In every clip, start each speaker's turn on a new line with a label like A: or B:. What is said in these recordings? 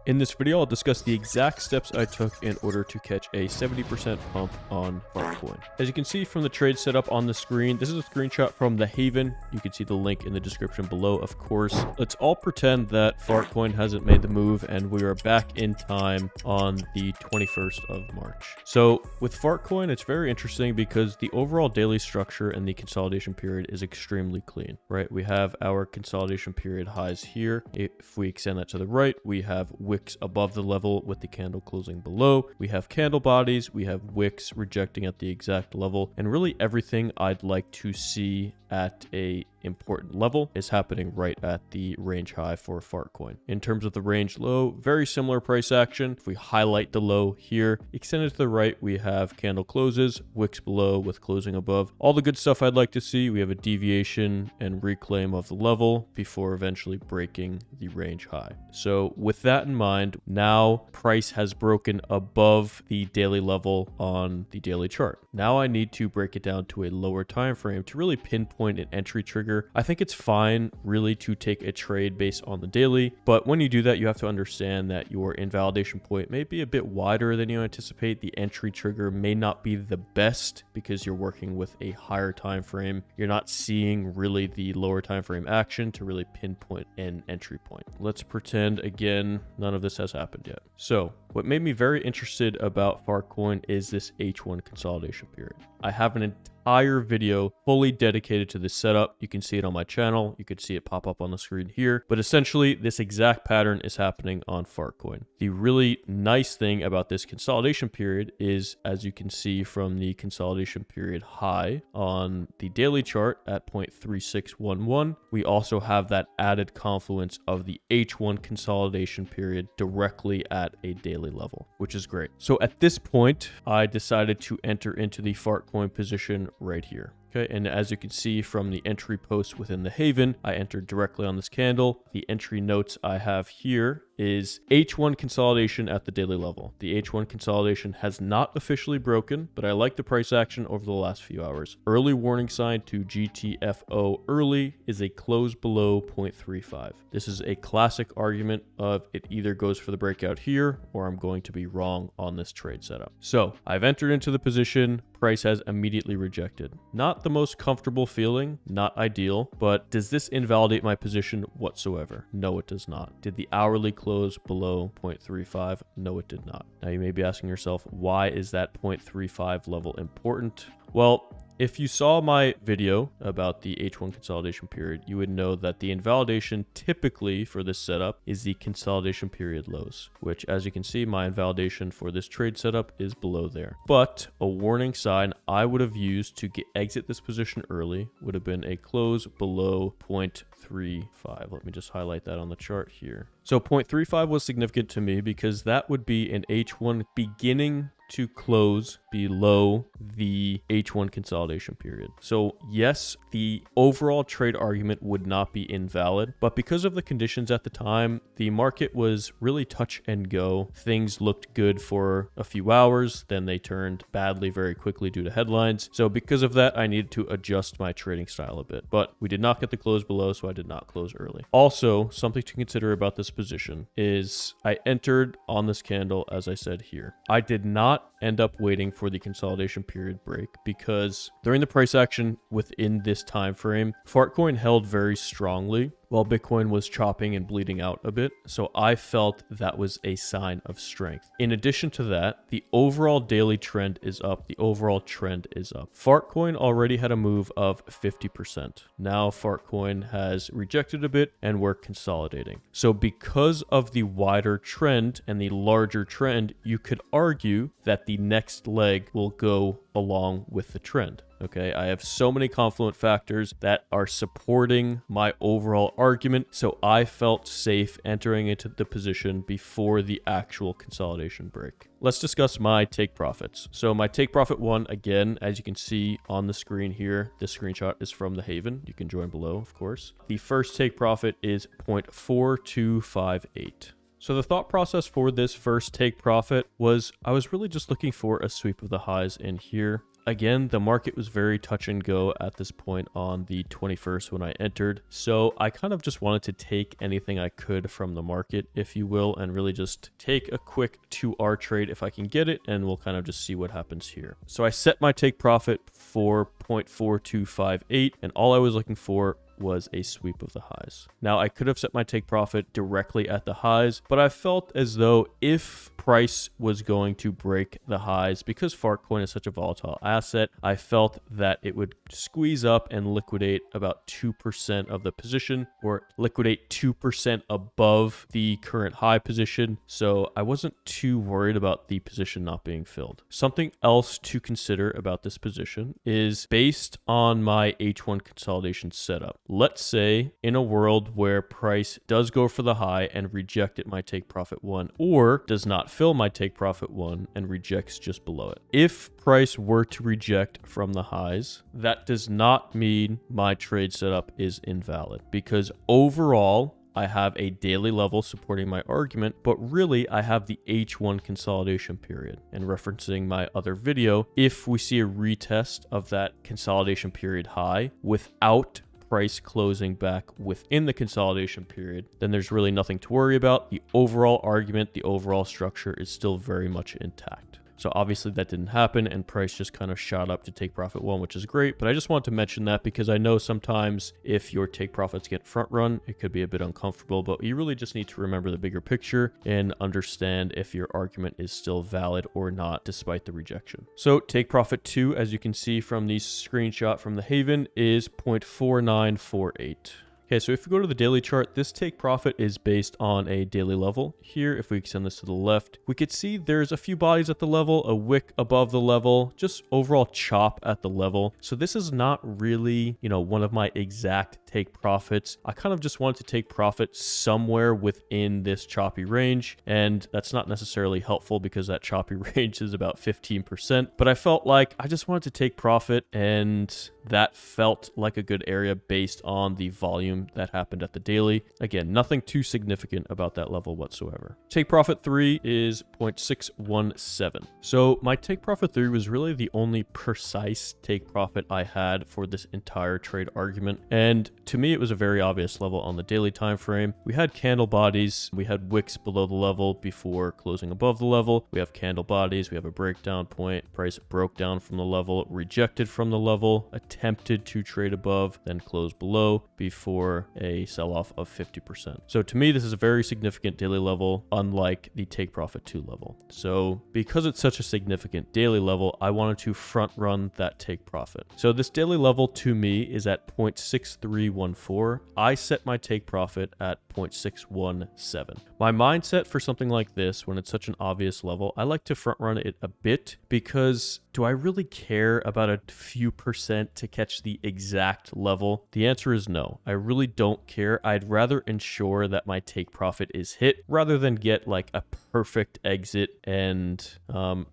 A: In this video, I'll discuss the exact steps I took in order to catch a 70% pump on FARTCOIN. As you can see from the trade setup on the screen, this is a screenshot from the Haven. You can see the link in the description below, of course. Let's all pretend that FARTCOIN hasn't made the move and we are back in time on the 21st of March. So with FARTCOIN, it's very interesting because the overall daily structure and the consolidation period is extremely clean, right? We have our consolidation period highs here. If we extend that to the right, we have wicks above the level with the candle closing below. We have candle bodies, we have wicks rejecting at the exact level, and really everything I'd like to see at a important level is happening right at the range high for FARTCOIN. In terms of the range low, very similar price action. If we highlight the low here, extended to the right, we have candle closes, wicks below with closing above. All the good stuff I'd like to see. We have a deviation and reclaim of the level before eventually breaking the range high. So with that in mind, now price has broken above the daily level on the daily chart. Now I need to break it down to a lower time frame to really pinpoint an entry trigger. I think it's fine really to take a trade based on the daily, but when you do that, you have to understand that your invalidation point may be a bit wider than you anticipate. The entry trigger may not be the best because you're working with a higher time frame. You're not seeing really the lower time frame action to really pinpoint an entry point. Let's pretend again none of this has happened yet. So what made me very interested about FARTCOIN is this H1 consolidation period. I have an entire video fully dedicated to this setup. You can see it on my channel. You could see it pop up on the screen here. But essentially, this exact pattern is happening on FARTCOIN. The really nice thing about this consolidation period is, as you can see from the consolidation period high on the daily chart at 0.3611, we also have that added confluence of the H1 consolidation period directly at a daily level, which is great. So at this point, I decided to enter into the FARTCOIN position right here. Okay, and as you can see from the entry post within the Haven, I entered directly on this candle. The entry notes I have here is H1 consolidation at the daily level. The H1 consolidation has not officially broken, but I like the price action over the last few hours. Early warning sign to GTFO early is a close below 0.35. This is a classic argument of it either goes for the breakout here or I'm going to be wrong on this trade setup. So I've entered into the position. Price has immediately rejected. Not the most comfortable feeling, not ideal, but does this invalidate my position whatsoever? No, it does not. Did the hourly close below 0.35? No, it did not. Now you may be asking yourself, why is that 0.35 level important? Well, if you saw my video about the H1 consolidation period, you would know that the invalidation typically for this setup is the consolidation period lows, which as you can see, my invalidation for this trade setup is below there. But a warning sign I would have used to exit this position early would have been a close below 0.35. Let me just highlight that on the chart here. So 0.35 was significant to me because that would be an H1 beginning to close below the H1 consolidation period. So yes, the overall trade argument would not be invalid, but because of the conditions at the time, the market was really touch and go. Things looked good for a few hours, then they turned badly very quickly due to headlines. So because of that, I needed to adjust my trading style a bit, but we did not get the close below, so I did not close early. Also, something to consider about this position is I entered on this candle, as I said here. I did not end up waiting for the consolidation period break because during the price action within this time frame, FARTCOIN held very strongly while Bitcoin was chopping and bleeding out a bit. So I felt that was a sign of strength. In addition to that, the overall daily trend is up. The overall trend is up. FARTCOIN already had a move of 50%. Now FARTCOIN has rejected a bit and we're consolidating. So because of the wider trend and the larger trend, you could argue that the next leg will go along with the trend. Okay, I have so many confluent factors that are supporting my overall argument, so I felt safe entering into the position before the actual consolidation break. Let's discuss my take profits. So my take profit one, again, as you can see on the screen here, this screenshot is from the Haven. You can join below, of course. The first take profit is 0.4258. So the thought process for this first take profit was I was really just looking for a sweep of the highs in here. again, the market was very touch and go at this point on the 21st when I entered. So I kind of just wanted to take anything I could from the market, if you will, and really just take a quick 2R trade if I can get it, and we'll kind of just see what happens here. So I set my take profit for 0.4258, and all I was looking for was a sweep of the highs. Now, I could have set my take profit directly at the highs, but I felt as though if price was going to break the highs, because FARTCOIN is such a volatile asset, I felt that it would squeeze up and liquidate about 2% of the position, or liquidate 2% above the current high position. So I wasn't too worried about the position not being filled. Something else to consider about this position is based on my H1 consolidation setup. Let's say in a world where price does go for the high and reject at my take profit 1, or does not fill my take profit 1 and rejects just below it. If price were to reject from the highs, that does not mean my trade setup is invalid, because overall I have a daily level supporting my argument, but really I have the H1 consolidation period. And referencing my other video, if we see a retest of that consolidation period high without price closing back within the consolidation period, then there's really nothing to worry about. The overall argument, the overall structure is still very much intact. So obviously that didn't happen, and price just kind of shot up to take profit 1, which is great. But I just wanted to mention that because I know sometimes if your take profits get front run, it could be a bit uncomfortable, but you really just need to remember the bigger picture and understand if your argument is still valid or not despite the rejection. So take profit 2, as you can see from the screenshot from the Haven, is 0.4948. Okay, so if we go to the daily chart, this take profit is based on a daily level. Here, if we extend this to the left, we could see there's a few bodies at the level, a wick above the level, just overall chop at the level. So this is not really, one of my exact take profits. I kind of just wanted to take profit somewhere within this choppy range, and that's not necessarily helpful because that choppy range is about 15%. But I felt like I just wanted to take profit, and that felt like a good area based on the volume that happened at the daily. Again, nothing too significant about that level whatsoever. Take profit 3 is 0.617. So my take profit 3 was really the only precise take profit I had for this entire trade argument. And to me, it was a very obvious level on the daily time frame. We had candle bodies, we had wicks below the level before closing above the level. We have candle bodies, we have a breakdown point. Price broke down from the level, rejected from the level, attempted to trade above, then closed below before a sell-off of 50%. So to me, this is a very significant daily level, unlike the take profit 2 level. So because it's such a significant daily level, I wanted to front run that take profit. So this daily level to me is at 0.6314. I set my take profit at 0.617. My mindset for something like this, when it's such an obvious level, I like to front run it a bit, because do I really care about a few percent to catch the exact level? The answer is no. I really don't care. I'd rather ensure that my take profit is hit rather than get like a perfect exit and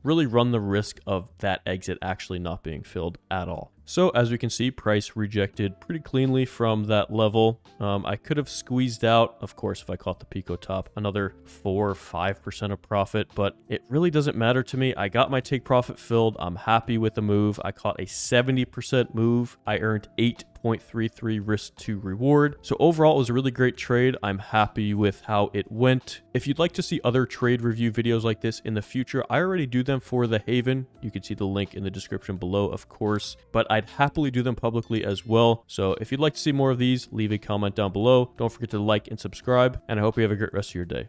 A: really run the risk of that exit actually not being filled at all. So as we can see, price rejected pretty cleanly from that level. I could have squeezed out, of course, if I caught the Pico top, another 4 or 5% of profit, but it really doesn't matter to me. I got my take profit filled. I'm happy with the move. I caught a 70% move. I earned 8.33 risk to reward. So overall, it was a really great trade. I'm happy with how it went. If you'd like to see other trade review videos like this in the future, I already do them for the Haven. You can see the link in the description below, of course, but I'd happily do them publicly as well. So if you'd like to see more of these, leave a comment down below. Don't forget to like and subscribe, and I hope you have a great rest of your day.